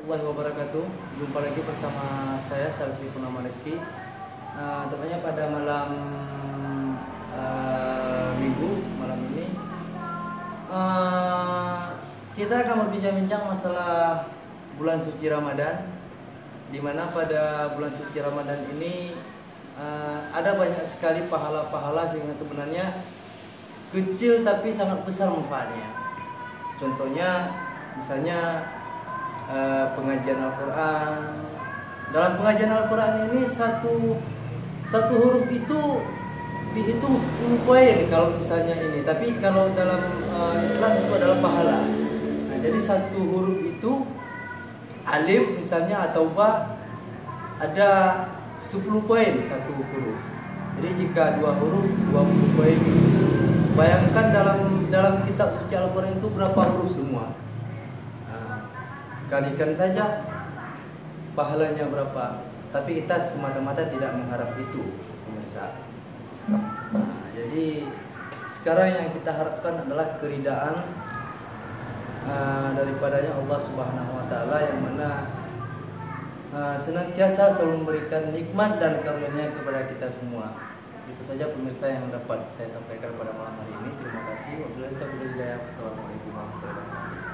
warahmatullahi wabarakatuh. Jumpa lagi bersama saya Salsi Purnama Rizky. Tepatnya pada malam Minggu malam ini kita akan berbincang-bincang masalah bulan suci Ramadan, di mana pada bulan suci Ramadan ini ada banyak sekali pahala-pahala sehingga sebenarnya kecil tapi sangat besar manfaatnya. Contohnya misalnya pengajian Al-Quran. Dalam pengajian Al-Quran ini satu huruf itu dihitung 10 poin kalau misalnya ini. Tapi kalau dalam Islam itu adalah pahala. Nah, jadi satu huruf itu alif misalnya atau ba ada 10 poin satu huruf. Jadi jika dua huruf 20 poin. Bayangkan dalam kitab suci Al-Quran itu berapa huruf semua. Kalikan saja pahalanya berapa. Tapi kita semata-mata tidak mengharap itu, pemirsa. Jadi sekarang yang kita harapkan adalah keridaan daripadanya Allah Subhanahu Wa Taala, yang mana senantiasa selalu memberikan nikmat dan karunia kepada kita semua. Itu saja pemirsa yang dapat saya sampaikan pada malam hari ini. Terima kasih. Wabillahi taufiq wal hidayah. Wassalamualaikum warahmatullahi wabarakatuh.